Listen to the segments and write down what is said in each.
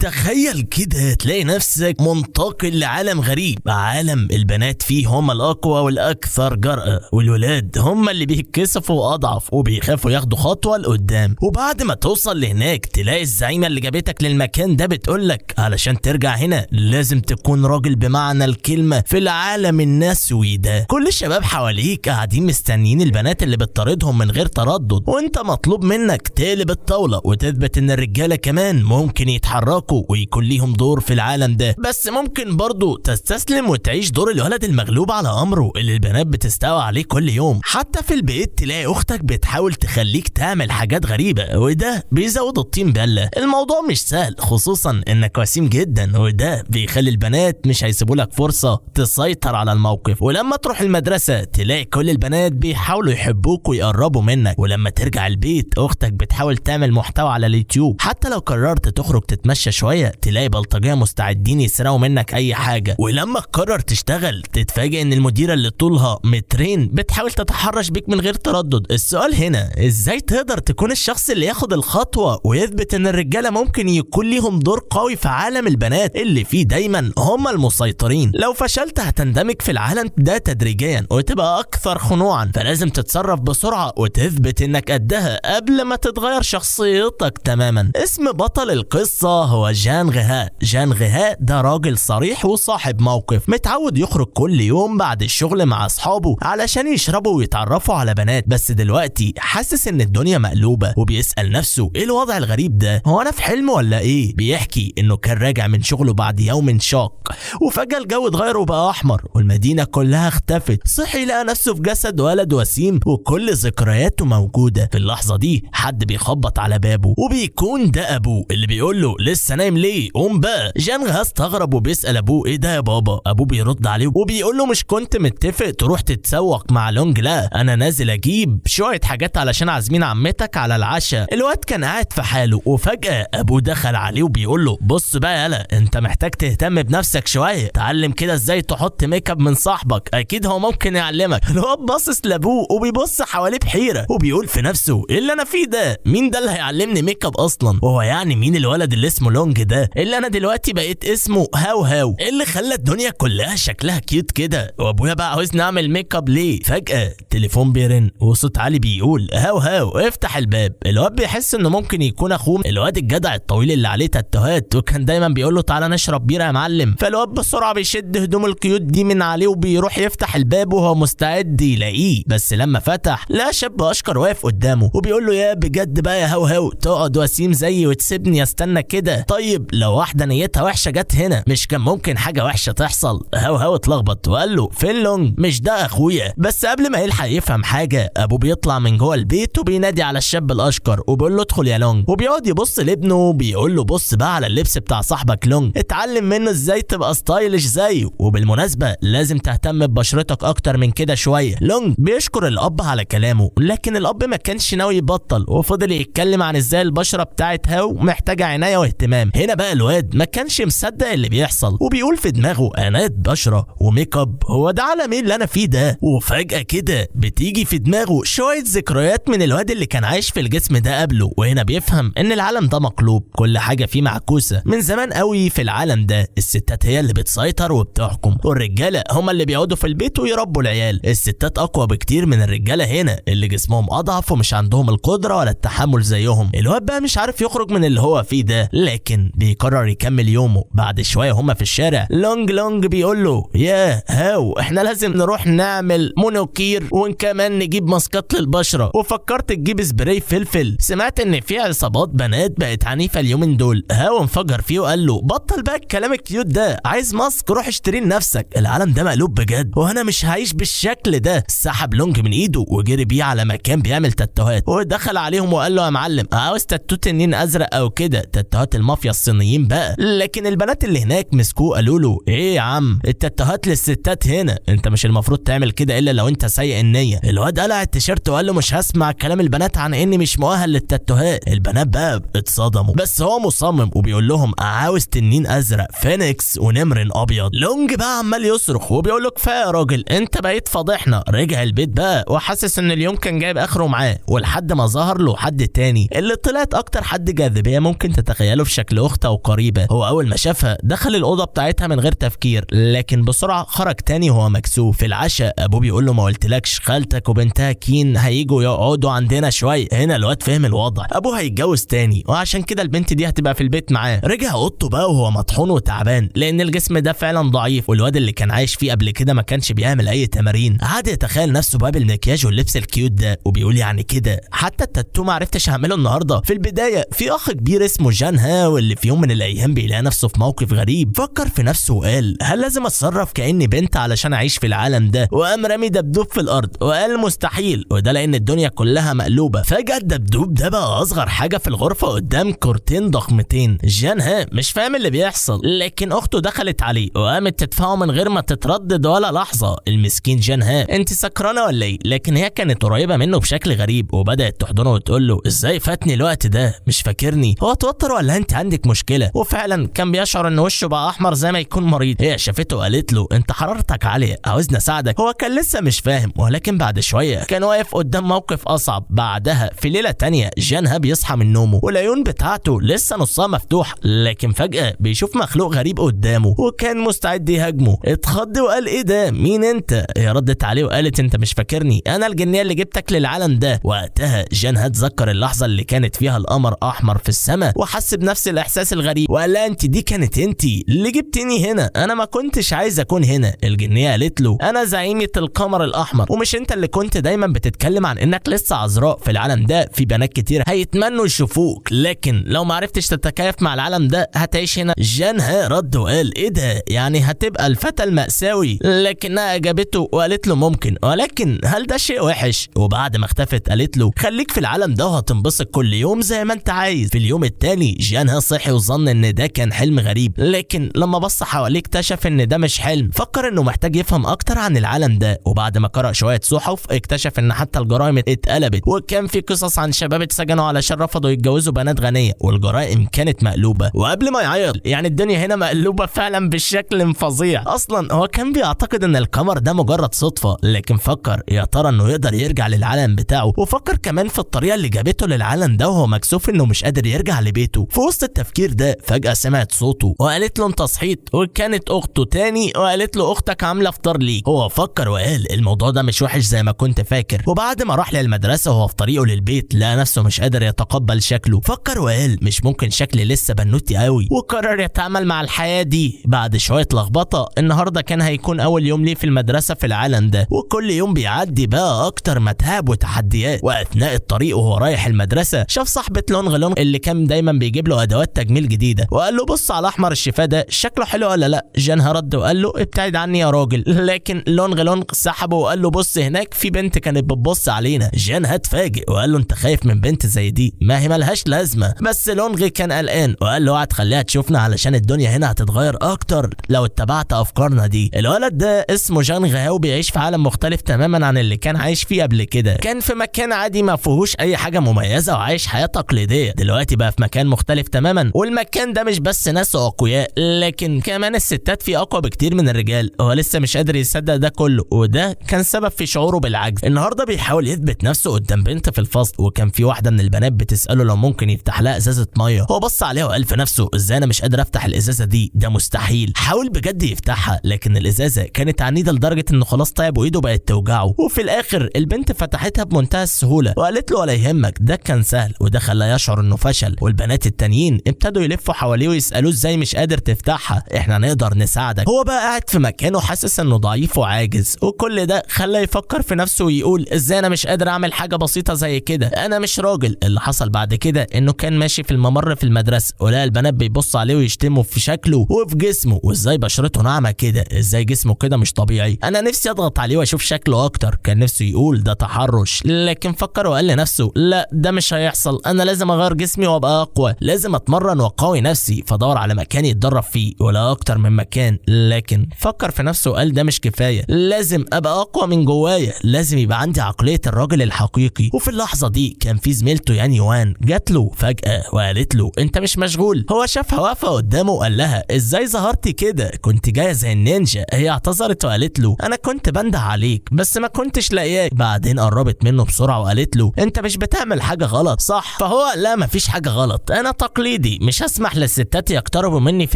تخيل كده تلاقي نفسك منتقل لعالم غريب، عالم البنات فيه هم الاقوى والاكثر جرأة، والولاد هم اللي بيتكسفوا واضعف وبيخافوا ياخدوا خطوة لقدام. وبعد ما توصل لهناك تلاقي الزعيمة اللي جابتك للمكان ده بتقولك علشان ترجع هنا لازم تكون راجل بمعنى الكلمة في العالم النسوي ده. كل الشباب حواليك قاعدين مستنيين البنات اللي بتطاردهم من غير تردد، وانت مطلوب منك تقلب الطاولة وتثبت ان الرجالة كمان ممكن يتحركوا ويكون ليهم دور في العالم ده، بس ممكن برضو تستسلم وتعيش دور الولد المغلوب على امره اللي البنات بتستوى عليه كل يوم. حتى في البيت تلاقي اختك بتحاول تخليك تعمل حاجات غريبة، وده بيزود الطين بلة. الموضوع مش سهل خصوصا انك وسيم جدا، وده بيخلي البنات مش هيسيبوا لك فرصة تسيطر على الموقف. ولما تروح المدرسة تلاقي كل البنات بيحاولوا يحبوك ويقربوا منك، ولما ترجع البيت اختك بتحاول تعمل محتوى على اليوتيوب. حتى لو قررت تخرج تتمشى شوية تلاقي بلطجية مستعدين يسرقوا منك اي حاجة. ولما تقرر تشتغل تتفاجئ ان المديرة اللي طولها مترين بتحاول تتحرش بيك من غير تردد. السؤال هنا ازاي تقدر تكون الشخص اللي ياخد الخطوة ويثبت ان الرجالة ممكن يكون ليهم دور قوي في عالم البنات اللي فيه دايما هم المسيطرين؟ لو فشلت هتندمج في العالم ده تدريجيا وتبقى اكثر خنوعا، فلازم تتصرف بسرعة وتثبت انك قدها قبل ما تتغير شخصيتك تماما. اسم بطل القصة هو جان غيها. جان غيها ده راجل صريح وصاحب موقف، متعود يخرج كل يوم بعد الشغل مع اصحابه علشان يشربوا ويتعرفوا على بنات، بس دلوقتي حاسس ان الدنيا مقلوبة وبيسأل نفسه ايه الوضع الغريب ده، هو انا في حلم ولا ايه؟ بيحكي انه كان راجع من شغله بعد يوم شاق وفجأة الجو اتغير وبقى احمر والمدينة كلها اختفت. صحي لقى نفسه في جسد ولد وسيم وكل ذكرياته موجودة. في اللحظة دي حد بيخبط على بابه وبيكون ده ابوه اللي بيقول له لسه نايم ليه؟ قوم بقى. جان غيها استغرب وبيسأل ابوه ايه ده يا بابا؟ ابوه بيرد عليه وبيقول له مش كنت متفق تروح تتسوق مع لونج؟ لا انا نازل اجيب شوية حاجات علشان عازمين عمتك على العشاء. الواد كان قاعد في حاله وفجأة ابوه دخل عليه وبيقول له بص بقى يالا انت محتاج تهتم بنفسك شوية، تعلم كده ازاي تحط ميك اب من صاحبك، اكيد هو ممكن يعلمك. الواد باصص لابوه وبيبص حواليه بحيرة وبيقول في نفسه ايه اللي انا فيه ده؟ مين ده اللي هيعلمني ميك اب اصلا؟ وهو يعني مين الولد اللي اسمه لونج ده اللي انا دلوقتي بقيت اسمه هاو هاو؟ ايه اللي خلى الدنيا كلها شكلها كيوت كده؟ وابويا بقى عاوزني اعمل ميك اب ليه؟ فجأة تليفون بيرن وصوت عالي بيقول هاو هاو افتح الباب. الواد بيحس انه ممكن يكون اخوه الواد الجدع الطويل اللي عليه تاتوهات وكان دايما بيقول له تعالى نشرب بيره يا معلم. فالواد بسرعه بيشد هدوم الكيوت دي من عليه وبيروح يفتح الباب وهو مستعد يلاقيه، بس لما فتح لقى شاب اشقر واقف قدامه وبيقول له يا بجد بقى يا هاو هاو تقعد وسيم زيي وتسيبني استنى كده؟ طيب لو واحده نيتها وحشه جت هنا مش كان ممكن حاجه وحشه تحصل؟ هاو هاو اتلخبط وقال له فين لونج؟ مش ده اخويا. بس قبل ما يلحق يفهم حاجه ابوه بيطلع من جوه البيت وبينادي على الشاب الاشقر وبيقول له ادخل يا لونج، وبيقعد يبص لابنه وبيقول له بص بقى على اللبس بتاع صاحبك لونج، اتعلم منه ازاي تبقى ستايلش زيه، وبالمناسبه لازم تهتم ببشرتك اكتر من كده شويه. لونج بيشكر الاب على كلامه لكن الاب ما كانش ناوي يبطل وفضل يتكلم عن ازاي البشره بتاعت هاو محتاجه عنايه واهتمام. هنا بقى الواد ما كانش مصدق اللي بيحصل وبيقول في دماغه عنايه بشره وميك اب، هو ده عالم ايه اللي انا فيه ده؟ وفجاه كده بتيجي في دماغه شويه ذكريات من الواد اللي كان عايش في الجسم ده قبله، وهنا بيفهم ان العالم ده مقلوب، كل حاجه فيه معكوسه. من زمان قوي في العالم ده الستات هي اللي بتسيطر وبتحكم والرجاله هم اللي بيقعدوا في البيت ويربوا العيال. الستات اقوى بكتير من الرجاله هنا اللي جسمهم اضعف ومش عندهم القدره ولا التحمل زيهم. الواد بقى مش عارف يخرج من اللي هو فيه ده لكن بيقرر يكمل يومه. بعد شويه هما في الشارع لونج بيقول له يا هاو احنا لازم نروح نعمل مونوكير وكمان نجيب ماسكات للبشره، وفكرت تجيب سبراي فلفل، سمعت ان في عصابات بنات بقت عنيفه اليومين دول. هاو انفجر فيه وقال له بطل بقى الكلام الكيوت ده، عايز ماسك روح اشتري لنفسك، العالم ده مقلوب بجد وانا مش هعيش بالشكل ده. سحب لونج من ايده وجري بيه على مكان بيعمل تاتوهات ودخل عليهم وقال له يا معلم عاوز تاتو تنين ازرق او كده، تاتوهات المافيا الصينيين بقى. لكن البنات اللي هناك مسكوه قالوا له ايه يا عم التاتوهات للستات هنا، انت مش المفروض تعمل كده الا لو انت سيء النيه. الواد قلع التيشيرت وقال له مش هسمع كلام البنات عن اني مش مؤهل للتاتوهات. البنات بقى اتصدموا بس هو مصمم وبيقول لهم عاوز تنين ازرق فينيكس ونمر ابيض. لونج بقى عمال يصرخ وبيقول له كفايه يا راجل انت بقيت فاضحنا. رجع البيت بقى وحاسس ان اليوم كان جايب اخره معاه ولحد ما ظهر له حد تاني اللي طلعت اكتر حد جاذبيه ممكن تتخيله في شكل شكل اختها وقريبه. هو اول ما شافها دخل الاوضه بتاعتها من غير تفكير، لكن بسرعه خرج تاني وهو مكسوف. في العشاء ابوه بيقول له ما قلتلكش خالتك وبنتها كين هيجوا يقعدوا عندنا شويه؟ هنا الواد فهم الوضع، ابوه هيتجوز تاني وعشان كده البنت دي هتبقى في البيت معاه. رجع اوضته بقى وهو مطحون وتعبان لان الجسم ده فعلا ضعيف، والواد اللي كان عايش فيه قبل كده ما كانش بيعمل اي تمارين. قعد يتخيل نفسه بقى بالمكياج واللبس الكيوت ده وبيقول يعني كده حتى التاتو ما عرفتش اعمله النهارده. في البدايه في اخ كبير اسمه جان ها، واللي في يوم من الايام بيلاقي نفسه في موقف غريب. فكر في نفسه وقال هل لازم اتصرف كاني بنت علشان اعيش في العالم ده؟ وقام رامي دبدوب في الارض وقال مستحيل، وده لان الدنيا كلها مقلوبه. فجاه الدبدوب ده بقى اصغر حاجه في الغرفه قدام كورتين ضخمتين. جان ها مش فاهم اللي بيحصل، لكن اخته دخلت عليه وقامت تدفعه من غير ما تتردد ولا لحظه. المسكين جان ها انت سكرانه ولا ايه؟ لكن هي كانت قريبه منه بشكل غريب وبدات تحضنه وتقول له ازاي فاتني الوقت ده؟ مش فاكرني؟ هو اتوتر ولا انت عندك مشكله؟ وفعلا كان بيشعر ان وشه بقى احمر زي ما يكون مريض. هي شافته وقالت له انت حرارتك عاليه، عاوزني اساعدك؟ هو كان لسه مش فاهم، ولكن بعد شويه كان واقف قدام موقف اصعب. بعدها في ليله تانية جانها بيصحى من نومه والعيون بتاعته لسه نصها مفتوح، لكن فجاه بيشوف مخلوق غريب قدامه وكان مستعد يهاجمه. اتخض وقال ايه ده؟ مين انت؟ هي ردت عليه وقالت انت مش فاكرني؟ انا الجنيه اللي جبتك للعالم ده. وقتها جانها اتذكر اللحظه اللي كانت فيها القمر احمر في السماء وحس بنفس الاحساس الغريب وقال لها انت دي كانت انت اللي جبتني هنا، انا ما كنتش عايز اكون هنا. الجنيه قالت له انا زعيمه القمر الاحمر، ومش انت اللي كنت دايما بتتكلم عن انك لسه عذراء؟ في العالم ده في بنات كتير هيتمنوا يشوفوك، لكن لو ما عرفتش تتكيف مع العالم ده هتعيش هنا. جانها رد وقال ايه ده؟ يعني هتبقى الفتى المأساوي؟ لكنها اجابته وقالت له ممكن، ولكن هل ده شيء وحش؟ وبعد ما اختفت قالت له خليك في العالم ده وهتنبسط كل يوم زي ما انت عايز. في اليوم التاني جانها صحي وظن ان ده كان حلم غريب، لكن لما بص حواليه اكتشف ان ده مش حلم. فكر انه محتاج يفهم اكتر عن العالم ده، وبعد ما قرأ شويه صحف اكتشف ان حتى الجرائم اتقلبت، وكان في قصص عن شباب اتسجنوا علشان رفضوا يتجوزوا بنات غنيه، والجرائم كانت مقلوبه. وقبل ما يعيط يعني الدنيا هنا مقلوبه فعلا بالشكل فظيع. اصلا هو كان بيعتقد ان القمر ده مجرد صدفه، لكن فكر يا ترى انه يقدر يرجع للعالم بتاعه، وفكر كمان في الطريقه اللي جابته للعالم ده وهو مكسوف انه مش قادر يرجع لبيته. في وسط التفكير ده فجاه سمعت صوته وقالت له انت صحيت، وكانت اخته تاني وقالت له اختك عامله فطار ليك. هو فكر وقال الموضوع ده مش وحش زي ما كنت فاكر. وبعد ما راح للمدرسه وهو في طريقه للبيت لقى نفسه مش قادر يتقبل شكله. فكر وقال مش ممكن شكلي لسه بنوتي قوي، وقرر يتعامل مع الحياه دي. بعد شويه لخبطه النهارده كان هيكون اول يوم ليه في المدرسه في العالم ده، وكل يوم بيعدي بقى اكتر متاعب وتحديات. واثناء الطريق وهو رايح المدرسه شاف صاحبه لونغ لونغ اللي كان دايما بيجيب له ادوات تجميل جديده، وقال له بص على احمر الشفاه ده شكله حلو ولا لا؟ جانها رد وقال له ابتعد عني يا راجل، لكن لونغ لونغ سحبه وقال له بص هناك في بنت كانت بتبص علينا. جانها اتفاجئ وقال له انت خايف من بنت زي دي؟ ما هي ملهاش لازمه. بس لونغ كان قلقان وقال له اوعى تخليها تشوفنا علشان الدنيا هنا هتتغير اكتر لو اتبعت افكارنا دي. الولد ده اسمه جان غاو بيعيش في عالم مختلف تماما عن اللي كان عايش فيه قبل كده. كان في مكان عادي ما فيهوش اي حاجه مميزه وعايش حياه تقليديه. دلوقتي بقى في مكان مختلف تماما، والمكان ده مش بس ناس اقوياء لكن كمان الستات فيه اقوى بكتير من الرجال. هو لسه مش قادر يصدق ده كله، وده كان سبب في شعوره بالعجز. النهارده بيحاول يثبت نفسه قدام بنت في الفصل، وكان في واحده من البنات بتساله لو ممكن يفتح لها ازازه ميه. هو بص عليها وقال في نفسه ازاي انا مش قادر افتح الازازه دي؟ ده مستحيل. حاول بجد يفتحها لكن الازازه كانت عنيده لدرجه انه خلاص تعب وايده بقت توجعه. وفي الاخر البنت فتحتها بمنتهى السهوله وقالت له ولا يهمك ده كان سهل، وده خلاه يشعر انه فشل. والبنات التانيين ابتدوا يلفوا حواليه ويسالوه ازاي مش قادر تفتحها؟ احنا نقدر نساعدك. هو بقى قاعد في مكانه حاسس انه ضعيف وعاجز، وكل ده خلاه يفكر في نفسه ويقول ازاي انا مش قادر اعمل حاجه بسيطه زي كده؟ انا مش راجل. اللي حصل بعد كده انه كان ماشي في الممر في المدرسه ولقى البنات بيبصوا عليه ويشتموا في شكله وفي جسمه، وازاي بشرته ناعمه كده، ازاي جسمه كده مش طبيعي، انا نفسي اضغط عليه واشوف شكله اكتر. كان نفسه يقول ده تحرش، لكن فكر وقال لنفسه لا ده مش هيحصل، انا لازم اغير جسمي وابقى اقوى، لازم اتمرن واقوي نفسي. فدور على مكان يتدرب فيه ولا اكتر من مكان، لكن فكر في نفسه وقال ده مش كفايه، لازم ابقى اقوى من جوايا، لازم يبقى عندي عقليه الراجل الحقيقي. وفي اللحظه دي كان في زميلته يان يوان جات له فجاه وقالت له انت مش مشغول؟ هو شافها واقفه قدامه وقال لها ازاي ظهرتي كده؟ كنت جايه زي النينجا. هي اعتذرت وقالت له انا كنت بنده عليك بس ما كنتش لاقياك. بعدين قربت منه بسرعه وقالت له انت مش بتعمل حاجه غلط صح؟ فهو لا مفيش حاجه غلط، انا تقليدي سيدي مش هسمح للستات يقتربوا مني في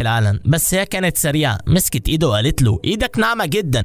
العلن. بس هي كانت سريعة، مسكت ايده وقالت له ايدك ناعمة جدا.